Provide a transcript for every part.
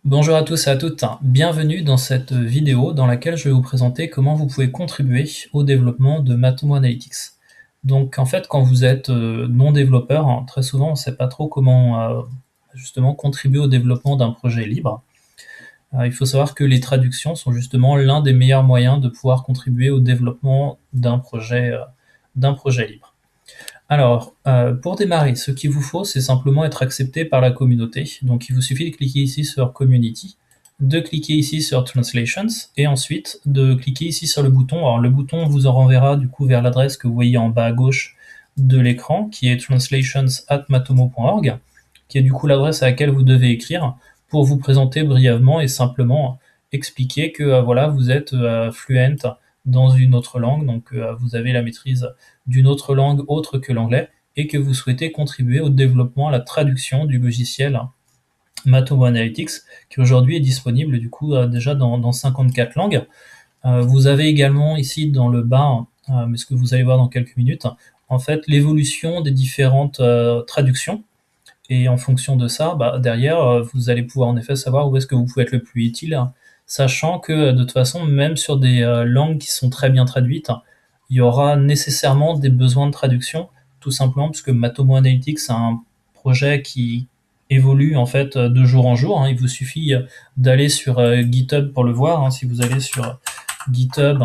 Bonjour à tous et à toutes, bienvenue dans cette vidéo dans laquelle je vais vous présenter comment vous pouvez contribuer au développement de Matomo Analytics. Donc en fait quand vous êtes non développeur, très souvent on ne sait pas trop comment justement contribuer au développement d'un projet libre. Il faut savoir que les traductions sont justement l'un des meilleurs moyens de pouvoir contribuer au développement d'un projet libre. Alors, pour démarrer, ce qu'il vous faut, c'est simplement être accepté par la communauté. Donc, il vous suffit de cliquer ici sur Community, de cliquer ici sur Translations, et ensuite de cliquer ici sur le bouton. Alors, le bouton vous en renverra du coup vers l'adresse que vous voyez en bas à gauche de l'écran, qui est translations@matomo.org, qui est du coup l'adresse à laquelle vous devez écrire pour vous présenter brièvement et simplement expliquer que voilà, vous êtes fluent dans une autre langue, donc vous avez la maîtrise d'une autre langue autre que l'anglais, et que vous souhaitez contribuer au développement, à la traduction du logiciel Matomo Analytics, qui aujourd'hui est disponible du coup déjà dans 54 langues. Vous avez également ici dans le bas, mais ce que vous allez voir dans quelques minutes, en fait l'évolution des différentes traductions, et en fonction de ça, derrière, vous allez pouvoir en effet savoir où est-ce que vous pouvez être le plus utile, sachant que de toute façon, même sur des langues qui sont très bien traduites, il y aura nécessairement des besoins de traduction, tout simplement parce que Matomo Analytics c'est un projet qui évolue en fait de jour en jour. Il vous suffit d'aller sur GitHub pour le voir. Si vous allez sur GitHub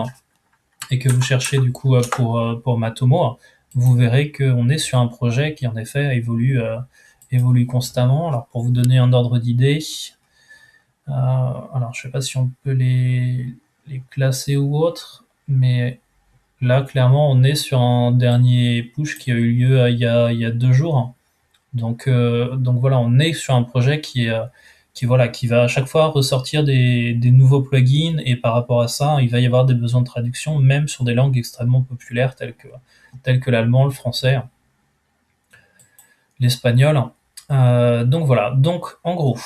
et que vous cherchez du coup pour Matomo, vous verrez qu'on est sur un projet qui en effet évolue constamment. Alors pour vous donner un ordre d'idée, alors je sais pas si on peut les classer ou autre, mais là clairement on est sur un dernier push qui a eu lieu il y a 2 jours. Donc voilà, on est sur un projet qui va à chaque fois ressortir des nouveaux plugins, et par rapport à ça, il va y avoir des besoins de traduction, même sur des langues extrêmement populaires telles que l'allemand, le français, l'espagnol. Donc voilà, donc en gros,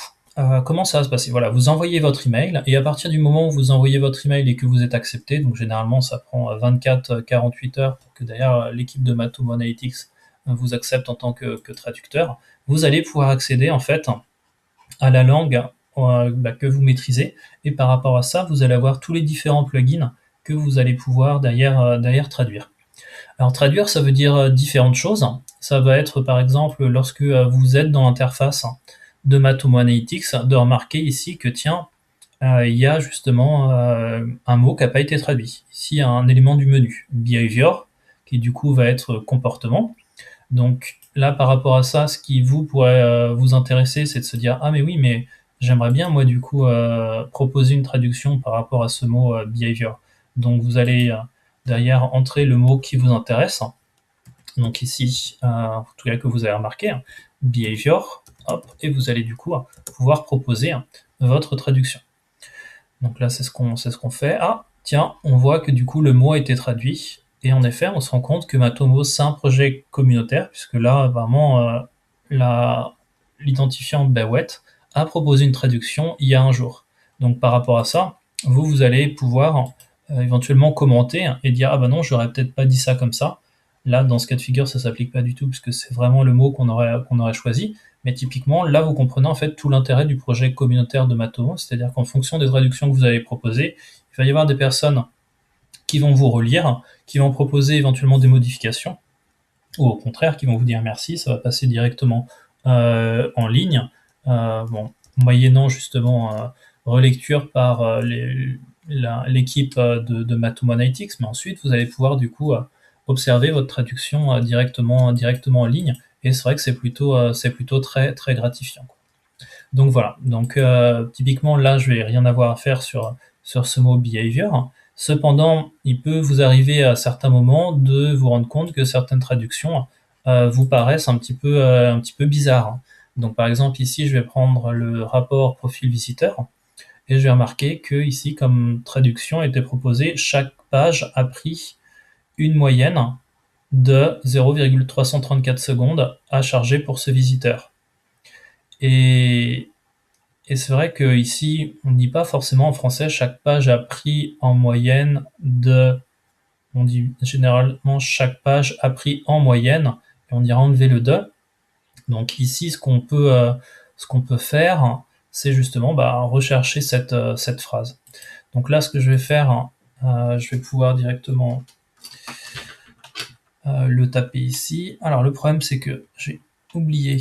comment ça va se passer? Voilà, vous envoyez votre email, et à partir du moment où vous envoyez votre email et que vous êtes accepté, donc généralement ça prend 24-48 heures pour que d'ailleurs l'équipe de Matomo Analytics vous accepte en tant que traducteur, vous allez pouvoir accéder en fait à la langue que vous maîtrisez, et par rapport à ça, vous allez avoir tous les différents plugins que vous allez pouvoir derrière traduire. Alors traduire, ça veut dire différentes choses. Ça va être par exemple lorsque vous êtes dans l'interface de Matomo Analytics, de remarquer ici que tiens, il y a justement un mot qui n'a pas été traduit. Ici, il y a un élément du menu, behavior, qui du coup va être comportement. Donc là, par rapport à ça, ce qui vous pourrait vous intéresser, c'est de se dire ah mais oui, mais j'aimerais bien moi du coup proposer une traduction par rapport à ce mot behavior. Donc vous allez derrière entrer le mot qui vous intéresse. Donc ici, en tout cas que vous avez remarqué, behavior, hop, et vous allez du coup pouvoir proposer votre traduction. Donc là, c'est ce qu'on fait. Ah, tiens, on voit que du coup le mot a été traduit. Et en effet, on se rend compte que Matomo, c'est un projet communautaire, puisque là, vraiment, l'identifiant Bewet a proposé une traduction il y a un jour. Donc par rapport à ça, vous allez pouvoir éventuellement commenter et dire ah bah non, j'aurais peut-être pas dit ça comme ça. Là, dans ce cas de figure, ça s'applique pas du tout, puisque c'est vraiment le mot qu'on aurait choisi. Mais typiquement, là, vous comprenez en fait tout l'intérêt du projet communautaire de Matomo, c'est-à-dire qu'en fonction des traductions que vous allez proposer, il va y avoir des personnes qui vont vous relire, qui vont proposer éventuellement des modifications, ou au contraire, qui vont vous dire merci, ça va passer directement en ligne, moyennant justement relecture par l'équipe de Matomo Analytics, mais ensuite vous allez pouvoir du coup observer votre traduction directement en ligne, et c'est vrai que c'est plutôt très très gratifiant. Donc voilà, donc typiquement là je vais rien avoir à faire sur ce mot behavior. Cependant, il peut vous arriver à certains moments de vous rendre compte que certaines traductions vous paraissent un petit peu bizarres. Donc par exemple ici je vais prendre le rapport profil visiteur, et je vais remarquer que ici comme traduction était proposé chaque page a pris une moyenne de 0,334 secondes à charger pour ce visiteur. Et c'est vrai qu'ici, on ne dit pas forcément en français chaque page a pris en moyenne de. On dit généralement chaque page a pris en moyenne, et on ira enlever le de. Donc ici, ce qu'on peut faire, c'est justement rechercher cette phrase. Donc là, ce que je vais faire, je vais pouvoir directement le taper ici. Alors le problème, c'est que j'ai oublié.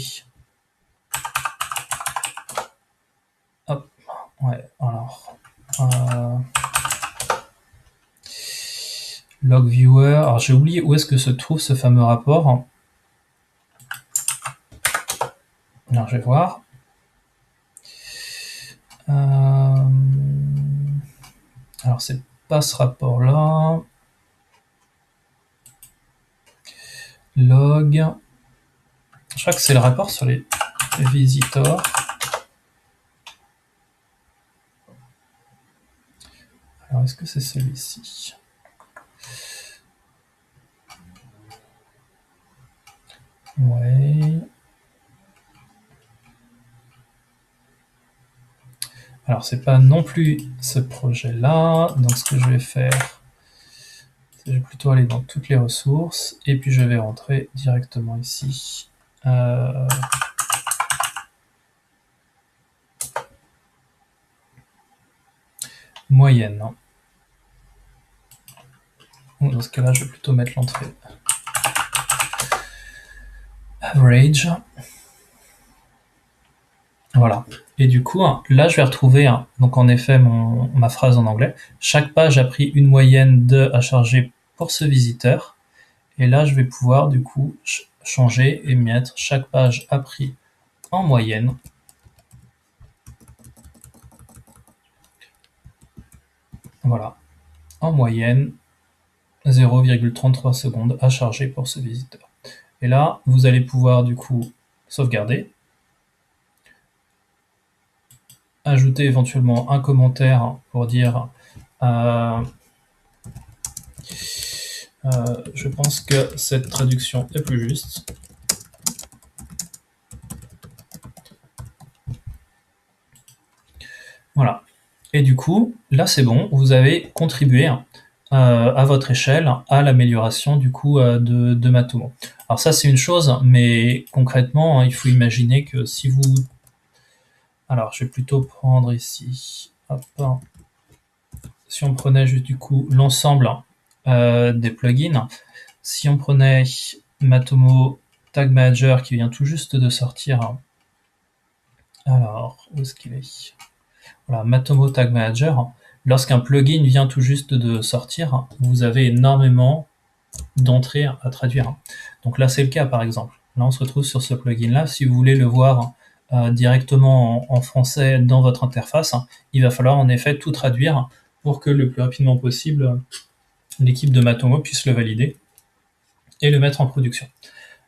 Hop, ouais, alors. Log viewer. Alors j'ai oublié où est-ce que se trouve ce fameux rapport. Alors je vais voir. Alors c'est pas ce rapport-là. Log. Je crois que c'est le rapport sur les visitors. Alors est-ce que c'est celui-ci? Ouais. Alors c'est pas non plus ce projet-là. Donc ce que je vais faire, c'est que je vais plutôt aller dans toutes les ressources et puis je vais rentrer directement ici. Moyenne. Dans ce cas-là, je vais plutôt mettre l'entrée average. Voilà. Et du coup, là, je vais retrouver, donc en effet, ma phrase en anglais. Chaque page a pris une moyenne de à charger pour ce visiteur. Et là, je vais pouvoir, du coup, changer et mettre chaque page a pris en moyenne. Voilà. En moyenne, 0,33 secondes à charger pour ce visiteur. Et là, vous allez pouvoir, du coup, sauvegarder. Ajouter éventuellement un commentaire pour dire je pense que cette traduction est plus juste. Voilà. Et du coup, là c'est bon, vous avez contribué à votre échelle à l'amélioration du coup de Matomo. Alors ça c'est une chose, mais concrètement, il faut imaginer que si vous... Alors je vais plutôt prendre ici... Hop. Si on prenait juste du coup l'ensemble des plugins, si on prenait Matomo Tag Manager qui vient tout juste de sortir, alors où est-ce qu'il est? Voilà, Matomo Tag Manager, lorsqu'un plugin vient tout juste de sortir, vous avez énormément d'entrées à traduire. Donc là c'est le cas par exemple. Là on se retrouve sur ce plugin là, si vous voulez le voir directement en français dans votre interface, il va falloir en effet tout traduire pour que le plus rapidement possible l'équipe de Matomo puisse le valider et le mettre en production.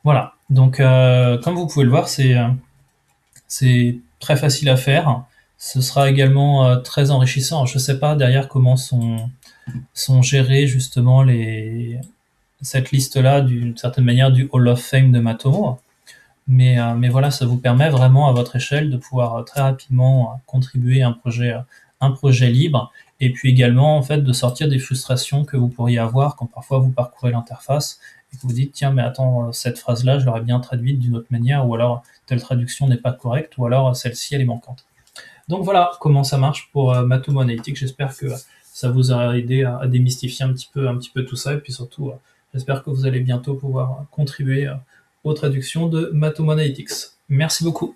Voilà, donc comme vous pouvez le voir, c'est très facile à faire. Ce sera également très enrichissant. Je ne sais pas derrière comment sont gérées justement cette liste-là, d'une certaine manière, du Hall of Fame de Matomo. Mais voilà, ça vous permet vraiment à votre échelle de pouvoir très rapidement contribuer à un projet libre, et puis également en fait de sortir des frustrations que vous pourriez avoir quand parfois vous parcourez l'interface et que vous dites tiens mais attends, cette phrase-là je l'aurais bien traduite d'une autre manière, ou alors telle traduction n'est pas correcte, ou alors celle-ci elle est manquante. Donc voilà comment ça marche pour Matomo Analytics. J'espère que ça vous aura aidé à démystifier un petit peu tout ça, et puis surtout j'espère que vous allez bientôt pouvoir contribuer aux traductions de Matomo Analytics. Merci beaucoup.